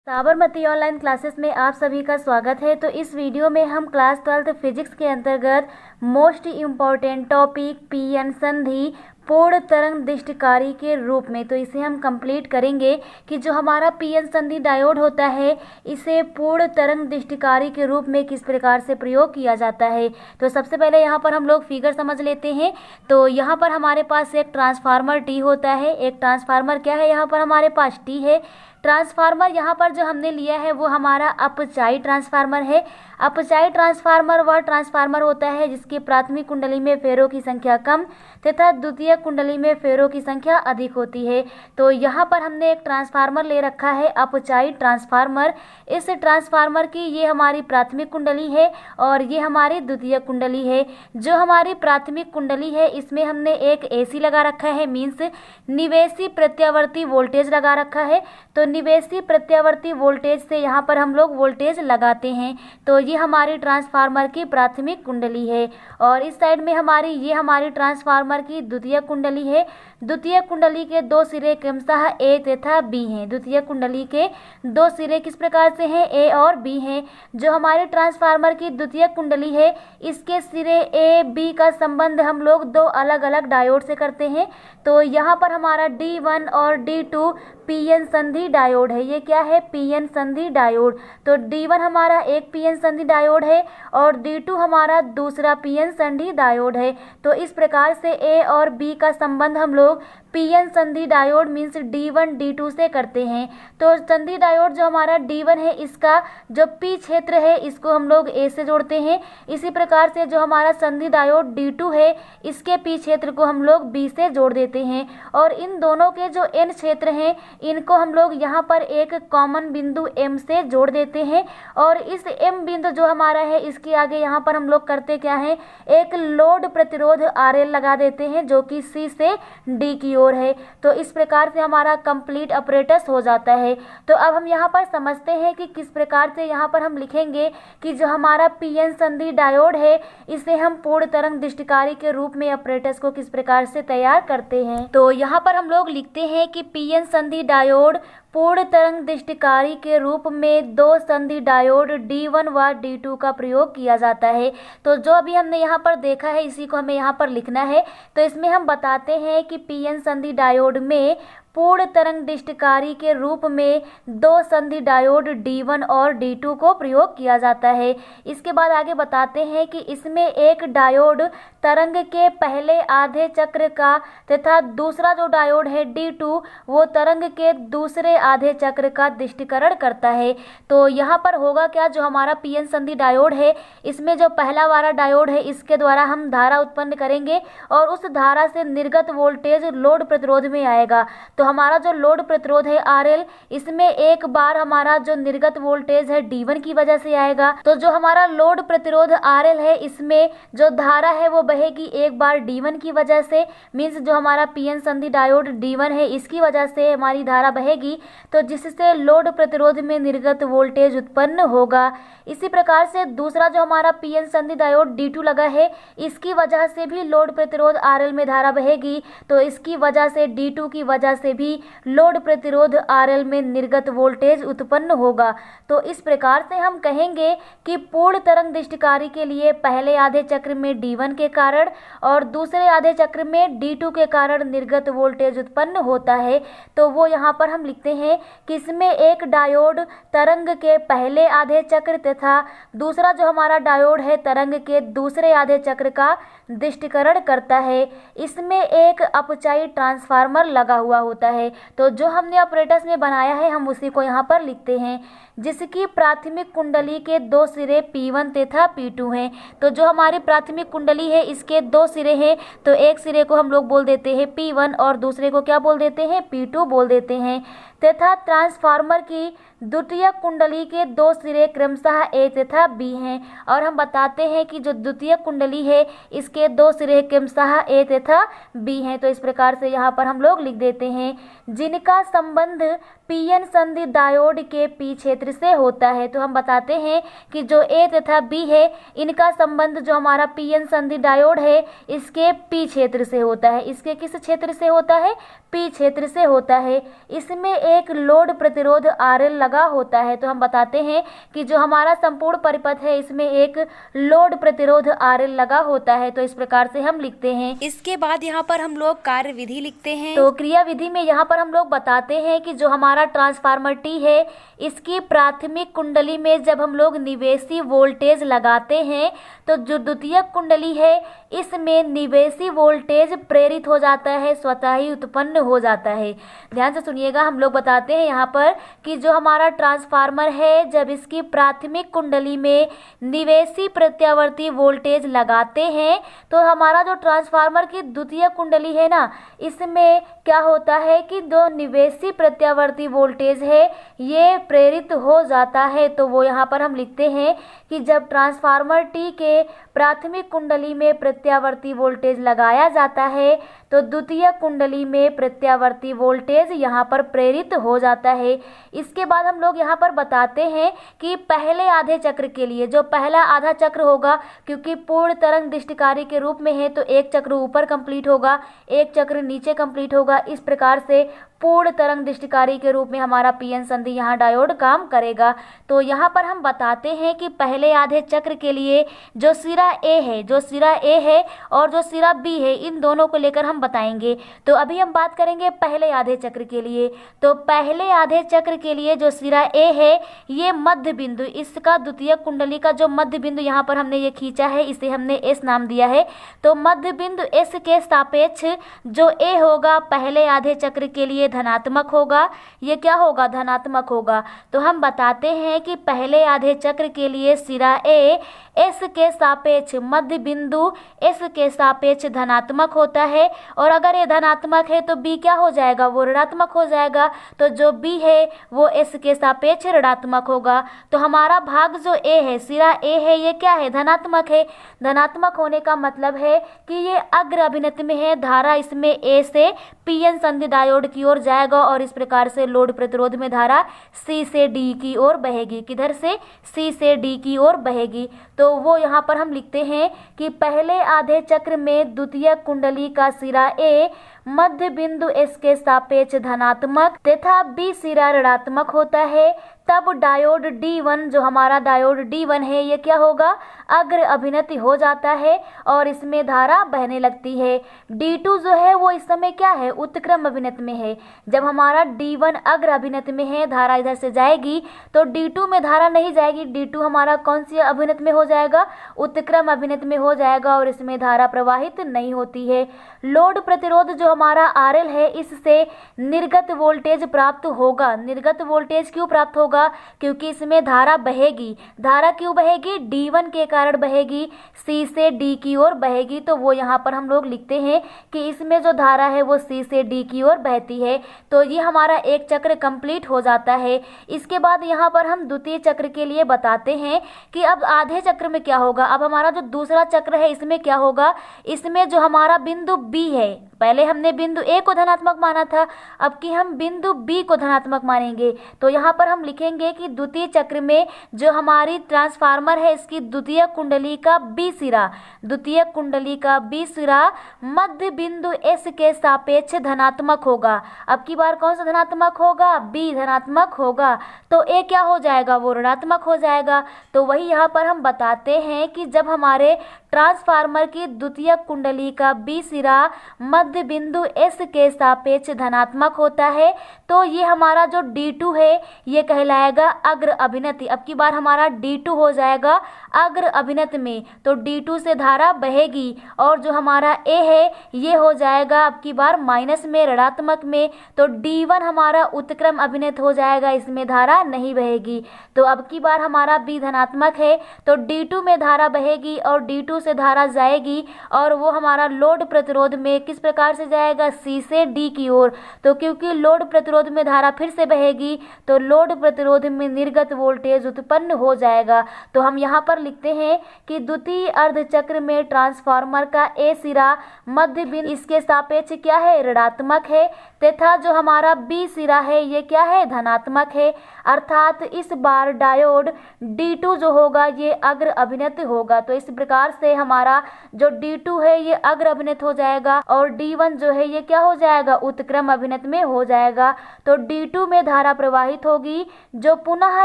Sabarmati online classes में आप सभी का स्वागत है। तो इस वीडियो में हम क्लास 12 फिजिक्स के अंतर्गत मोस्ट इम्पॉर्टेंट टॉपिक पीएन संधि पूर्ण तरंग दृष्टिकारी के रूप में तो इसे हम कंप्लीट करेंगे कि जो हमारा पीएन संधि डायोड होता है इसे पूर्ण तरंग दृष्टिकारी के रूप में किस प्रकार से प्रयोग किया जाता है। तो सबसे पहले यहाँ पर हम लोग फिगर समझ लेते हैं। तो यहाँ पर हमारे पास एक ट्रांसफार्मर टी होता है। एक ट्रांसफार्मर क्या है, यहाँ पर हमारे पास टी है। ट्रांसफार्मर यहाँ पर जो हमने लिया है वो हमारा अपचाई ट्रांसफार्मर है। अपचाई ट्रांसफार्मर वह ट्रांसफार्मर होता है जिसकी प्राथमिक कुंडली में फेरों की संख्या कम तथा द्वितीय कुंडली में फेरों की संख्या अधिक होती है। तो यहाँ पर हमने एक ट्रांसफार्मर ले रखा है अपचाई ट्रांसफार्मर। इस ट्रांसफार्मर की ये हमारी प्राथमिक कुंडली है और ये हमारी द्वितीय कुंडली है। जो हमारी प्राथमिक कुंडली है इसमें हमने एक एसी लगा रखा है, मीन्स निवेशी प्रत्यावर्ती वोल्टेज लगा रखा है। तो निवेशी प्रत्यावर्ती वोल्टेज से यहाँ पर हम लोग वोल्टेज लगाते हैं। तो ये हमारी ट्रांसफार्मर की प्राथमिक कुंडली है और इस साइड में ये हमारी ट्रांसफार्मर की द्वितीय कुंडली है। द्वितीय कुंडली के दो सिरे क्रमशः ए तथा बी हैं। द्वितीय कुंडली के दो सिरे किस प्रकार से हैं, ए और बी हैं। जो हमारे ट्रांसफार्मर की द्वितीय कुंडली है इसके सिरे ए बी का संबंध हम लोग दो अलग अलग डायोड से करते हैं। तो यहाँ पर हमारा D1 और D2 पीएन संधि डायोड है। ये क्या है, पीएन संधि डायोड। तो D1 हमारा एक पीएन संधि डायोड है और D2 हमारा दूसरा पीएन संधि डायोड है। तो इस प्रकार से ए और बी का संबंध हम लोग पीएन संधि डायोड मीन्स D1 D2 से करते हैं। तो संधि डायोड जो हमारा D1 है इसका जो पी क्षेत्र है इसको हम लोग ए से जोड़ते हैं। इसी प्रकार से जो हमारा संधि डायोड D2 है इसके पी क्षेत्र को हम लोग बी से जोड़ देते हैं और इन दोनों के जो एन क्षेत्र हैं इनको हम लोग यहाँ पर एक कॉमन बिंदु एम से जोड़ देते हैं। और इस एम बिंदु जो हमारा है इसके आगे यहाँ पर हम लोग करते क्या है, एक लोड प्रतिरोध RL लगा देते हैं जो कि सी से डी की ओर है। तो इस प्रकार से हमारा कंप्लीट ऑपरेटस हो जाता है। तो अब हम यहाँ पर समझते हैं कि किस प्रकार से यहाँ पर हम लिखेंगे कि जो हमारा पीएन संधि डायोड है इसे हम पूर्ण तरंग दृष्टिकारी के रूप में ऑपरेटस को किस प्रकार से तैयार करते हैं। तो यहाँ पर हम लोग लिखते हैं कि पीएन संधि डायोड पूर्ण तरंग दृष्टिकारी के रूप में दो संधि डायोड D1 व D2 का प्रयोग किया जाता है। तो जो अभी हमने यहाँ पर देखा है इसी को हमें यहाँ पर लिखना है। तो इसमें हम बताते हैं कि पीएन संधि डायोड में पूर्ण तरंग दृष्टिकारी के रूप में दो संधि डायोड D1 और D2 को प्रयोग किया जाता है। इसके बाद आगे बताते हैं कि इसमें एक डायोड तरंग के पहले आधे चक्र का तथा दूसरा जो डायोड है D2 वो तरंग के दूसरे आधे चक्र का दृष्टिकरण करता है। तो यहाँ पर होगा क्या, जो हमारा पीएन संधि डायोड है इसमें जो पहला वाला डायोड है इसके द्वारा हम धारा उत्पन्न करेंगे और उस धारा से निर्गत वोल्टेज लोड प्रतिरोध में आएगा। तो हमारा जो लोड प्रतिरोध है RL इसमें एक बार हमारा जो निर्गत वोल्टेज है D1 की वजह से आएगा। तो जो हमारा लोड प्रतिरोध RL है इसमें जो धारा है वो बहेगी एक बार D1 की वजह से, मीन्स जो हमारा पीएन संधि डायोड D1 है इसकी वजह से हमारी धारा बहेगी। तो जिससे लोड प्रतिरोध में निर्गत वोल्टेज उत्पन्न होगा। इसी प्रकार से दूसरा जो हमारा पीएन संधि डायोड D2 लगा है इसकी वजह से भी लोड प्रतिरोध RL में धारा बहेगी। तो इसकी वजह से D2 की वजह से भी लोड प्रतिरोध RL में निर्गत वोल्टेज उत्पन्न होगा। तो इस प्रकार से हम कहेंगे कि पूर्ण तरंग दृष्टिकारी के लिए पहले आधे चक्र में D1 के कारण और दूसरे आधे चक्र में D2 के कारण निर्गत वोल्टेज उत्पन्न होता है। तो वो यहाँ पर हम लिखते हैं कि इसमें एक डायोड तरंग के पहले आधे चक्र तथा दूसरा जो हमारा डायोड है तरंग के दूसरे आधे चक्र का दृष्टिकरण करता है। इसमें एक अपचाई ट्रांसफार्मर लगा हुआ होता है। तो जो हमने ऑपरेटस में बनाया है हम उसी को यहाँ पर लिखते हैं, जिसकी प्राथमिक कुंडली के दो सिरे P1 तथा P2 हैं। तो जो हमारी प्राथमिक कुंडली है इसके दो सिरे हैं। तो एक सिरे को हम लोग बोल देते हैं P1 और दूसरे को क्या बोल देते हैं, P2 बोल देते हैं। तथा ट्रांसफार्मर की द्वितीय कुंडली के दो सिरे क्रमशः ए तथा बी हैं और हम बताते हैं कि जो द्वितीय कुंडली है इसके दो सिरे क्रमशः ए तथा बी हैं। तो इस प्रकार से यहाँ पर हम लोग लिख देते हैं, जिनका संबंध पीएन संधि डायोड के पी क्षेत्र से होता है। तो हम बताते हैं कि जो ए तथा बी है इनका संबंध जो हमारा पीएन संधि डायोड है इसके पी क्षेत्र से होता है। इसके किस क्षेत्र से होता है? पी क्षेत्र से होता है। इसमें एक लोड प्रतिरोध आरएल लगा होता है। तो हम बताते हैं कि जो हमारा संपूर्ण परिपथ है इसमें एक लोड प्रतिरोध आरएल लगा होता है। तो इस प्रकार से हम लिखते हैं। इसके बाद यहाँ पर हम लोग कार्य विधि लिखते हैं। तो क्रिया विधि में यहाँ पर हम लोग बताते हैं कि जो हमारा ट्रांसफार्मर टी है इसकी प्राथमिक कुंडली में जब हम लोग निवेशी वोल्टेज लगाते हैं तो जो द्वितीयक कुंडली है इसमें निवेशी वोल्टेज प्रेरित हो जाता है, स्वतः ही उत्पन्न हो जाता है। ध्यान से सुनिएगा, हम लोग बताते हैं यहाँ पर कि जो हमारा ट्रांसफार्मर है जब इसकी प्राथमिक कुंडली में निवेशी प्रत्यावर्ती वोल्टेज लगाते हैं तो हमारा जो ट्रांसफार्मर की द्वितीय कुंडली है ना इसमें क्या होता है कि जो निवेशी प्रत्यावर्ती वोल्टेज है ये प्रेरित हो जाता है। तो वो यहाँ पर हम लिखते हैं कि जब ट्रांसफार्मर टी के प्राथमिक कुंडली में प्रत्यावर्ती वोल्टेज लगाया जाता है तो द्वितीय कुंडली में प्रत्यावर्ती वोल्टेज यहाँ पर प्रेरित हो जाता है। इसके बाद हम लोग यहाँ पर बताते हैं कि पहले आधे चक्र के लिए जो पहला आधा चक्र होगा, क्योंकि पूर्ण तरंग दृष्टिकारी के रूप में है तो एक चक्र ऊपर कंप्लीट होगा, एक चक्र नीचे कंप्लीट होगा। इस प्रकार से पूर्ण तरंग दृष्टिकारी के रूप में हमारा पीएन संधि यहाँ डायोड काम करेगा। तो यहाँ पर हम बताते हैं कि पहले आधे चक्र के लिए जो सिरा ए है और जो सिरा बी है इन दोनों को लेकर हम बताएंगे। तो अभी हम बात करेंगे पहले आधे चक्र के लिए। तो पहले आधे चक्र के लिए जो सिरा ए है ये मध्य बिंदु, इसका द्वितीय कुंडली का जो मध्य बिंदु यहाँ पर हमने ये खींचा है इसे हमने एस नाम दिया है। तो मध्य बिंदु एस के सापेक्ष जो ए होगा पहले आधे चक्र के लिए धनात्मक होगा। ये क्या होगा? धनात्मक होगा। तो हम बताते हैं कि पहले आधे चक्र के लिए सिरा ए एस के सापेक्ष मध्य बिंदु एस के सापेक्ष धनात्मक होता है और अगर ये धनात्मक है तो बी क्या हो जाएगा? वो ऋणात्मक हो जाएगा। तो जो बी है वो एस के सापेक्ष ऋणात्मक होगा। तो हमारा भाग जो ए है, सिरा ए है, ये क्या है? धनात्मक है। धनात्मक होने का मतलब है कि ये अग्र अभिनति में है, धारा इसमें ए से पीएन संधि डायोड की ओर जाएगा और इस प्रकार से लोड प्रतिरोध में धारा सी से डी की ओर बहेगी। किधर से? सी से डी की ओर बहेगी। तो वो यहाँ पर हम लिखते हैं कि पहले आधे चक्र में द्वितीय कुंडली का सिरा ए मध्य बिंदु एस के सापेक्ष धनात्मक तथा बी सिरा ऋणात्मक होता है। तब डायोड D1 जो हमारा डायोड D1 है ये क्या होगा? अग्र अभिनति हो जाता है और इसमें धारा बहने लगती है। D2 जो है वो इस समय क्या है? उत्क्रम अभिनति में है। जब हमारा D1 अग्र अभिनति में है धारा इधर से जाएगी तो D2 में धारा नहीं जाएगी। D2 हमारा कौन सी अभिनति में हो जाएगा? उत्क्रम अभिनति में हो जाएगा और इसमें धारा प्रवाहित नहीं होती है। लोड प्रतिरोध जो हमारा RL है इससे निर्गत वोल्टेज प्राप्त होगा। निर्गत वोल्टेज क्यों प्राप्त होगा? क्योंकि इसमें धारा बहेगी। धारा क्यों बहेगी? D1 के कारण बहेगी, C से D की ओर बहेगी। तो वो यहाँ पर हम लोग लिखते हैं कि इसमें जो धारा है वो C से D की ओर बहती है। तो ये हमारा एक चक्र कंप्लीट हो जाता है। इसके बाद यहाँ पर हम द्वितीय चक्र के लिए बताते हैं कि अब आधे चक्र में क्या होगा। अब हमारा जो दूसरा चक्र है इसमें क्या होगा? इसमें जो हमारा बिंदु B है, पहले हमने बिंदु ए को धनात्मक माना था, अब कि हम बिंदु बी को धनात्मक मानेंगे। तो यहाँ पर हम लिखेंगे कि द्वितीय चक्र में जो हमारी ट्रांसफार्मर है इसकी द्वितीय कुंडली का बी सिरा, द्वितीय कुंडली का बी सिरा मध्य बिंदु एस के सापेक्ष धनात्मक होगा। अब की बार कौन सा धनात्मक होगा? बी धनात्मक होगा। तो ए क्या हो जाएगा? वो ऋणात्मक हो जाएगा। तो वही यहाँ पर हम बताते हैं कि जब हमारे ट्रांसफार्मर की द्वितीय कुंडली का बी सिरा मध्य बिंदु एस के सापेक्ष धनात्मक होता है तो ये हमारा जो D2 है ये कहलाएगा अग्र अभिनति। अब की बार हमारा D2 हो जाएगा अग्र अभिनति में, तो D2 से धारा बहेगी और जो हमारा A है ये हो जाएगा अब की बार माइनस में, ऋणात्मक में। तो D1 हमारा उत्क्रम अभिनत हो जाएगा, इसमें धारा नहीं बहेगी। तो अब की बार हमारा B धनात्मक है तो D2 में धारा बहेगी और D2 से धारा जाएगी और वो हमारा लोड प्रतिरोध में किस प्रकार से जाएगी? जाएगा C से D की ओर। तो क्योंकि लोड प्रतिरोध में धारा फिर से बहेगी तो लोड प्रतिरोध में निर्गत वोल्टेज उत्पन्न हो जाएगा। तो हम यहाँ पर लिखते हैं कि द्वितीय अर्धचक्र में ट्रांसफार्मर का A सिरा मध्य बिंदु इसके सापेक्ष क्या है, ऋणात्मक है, तथा जो हमारा B सिरा है ये क्या है, धनात्मक है। अर्थात इस बार डायोड D2 जो होगा ये अग्र अभिनत होगा। तो इस प्रकार से हमारा जो D2 है ये अग्र अभिनत हो जाएगा और D1 जो है ये क्या हो जाएगा, उत्क्रम अभिनत में हो जाएगा। तो D2 में धारा प्रवाहित होगी जो पुनः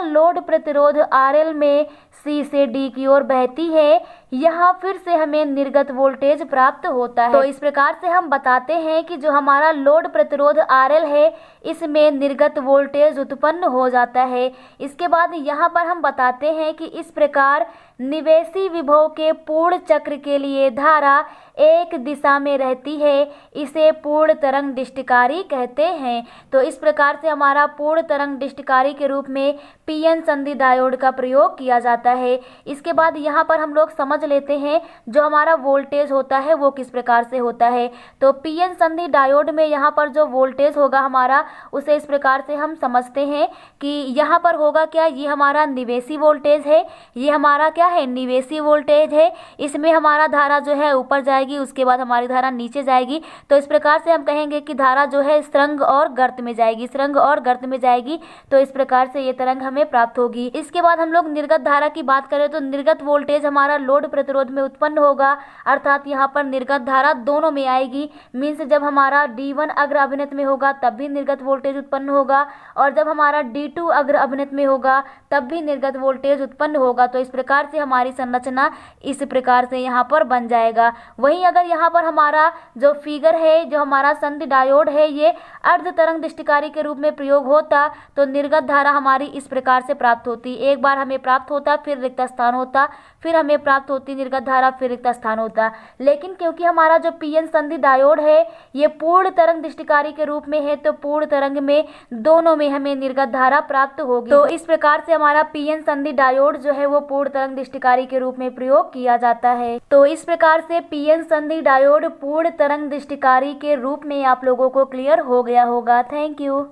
लोड प्रतिरोध RL में C से D की ओर बहती है। यहाँ फिर से हमें निर्गत वोल्टेज प्राप्त होता है। तो इस प्रकार से हम बताते हैं कि जो हमारा लोड प्रतिरोध RL है इसमें निर्गत वोल्टेज उत्पन्न हो जाता है। इसके बाद यहाँ पर हम बताते हैं कि इस प्रकार निवेशी विभव के पूर्ण चक्र के लिए धारा एक दिशा में रहती है, इसे पूर्ण तरंग डिस्टकारी कहते हैं। तो इस प्रकार से हमारा पूर्ण तरंग डिस्टकारी के रूप में पीएन संधि डायोड का प्रयोग किया जाता है। इसके बाद यहाँ पर हम लोग समझ लेते हैं जो हमारा वोल्टेज होता है वो किस प्रकार से होता है। तो पीएन संधि डायोड में यहाँ पर जो वोल्टेज होगा हमारा उसे इस प्रकार से हम समझते हैं कि यहाँ पर होगा क्या, ये हमारा निवेशी वोल्टेज है, ये हमारा क्या है, निवेशी वोल्टेज है। इसमें हमारा धारा जो है ऊपर जाएगी, उसके बाद हमारी धारा नीचे जाएगी। तो इस प्रकार से हम कहेंगे कि धारा जो है सुरंग और गर्त में जाएगी, सुरंग और गर्त में जाएगी। तो इस प्रकार से ये तरंग हमें प्राप्त होगी। इसके बाद हम लोग निर्गत धारा की बात करें तो निर्गत वोल्टेज हमारा लोड प्रतिरोध में उत्पन्न होगा, अर्थात यहाँ पर निर्गत धारा दोनों में आएगी। मीन्स जब हमारा D1 अग्र अभिनत में होगा तब भी निर्गत वोल्टेज उत्पन्न होगा और जब हमारा D2 अग्र अभिनत में होगा तब भी निर्गत वोल्टेज उत्पन्न होगा। तो इस प्रकार से हमारी संरचना इस प्रकार से यहाँ पर बन जाएगा। वहीं अगर यहाँ पर हमारा जो फिगर है, जो हमारा संधि डायोड है ये अर्ध तरंग दृष्टिकारी के रूप में प्रयोग होता तो निर्गत धारा हमारी इस प्रकार से प्राप्त होती। एक बार हमें प्राप्त होता, फिर रिक्त स्थान होता, फिर हमें प्राप्त होती निर्गत धारा, फिर रिक्त स्थान होता। लेकिन क्योंकि हमारा जो पीएन संधि डायोड है ये पूर्ण तरंग दृष्टिकारी के रूप में है तो पूर्ण तरंग में दोनों में हमें निर्गत धारा प्राप्त होगी। तो इस प्रकार से हमारा पीएन संधि डायोड जो है वो पूर्ण तरंग दृष्टिकारी के रूप में प्रयोग किया जाता है। तो इस प्रकार से पीएन संधि डायोड पूर्ण तरंग दृष्टिकारी के रूप में आप लोगों को क्लियर हो गया होगा। Thank you.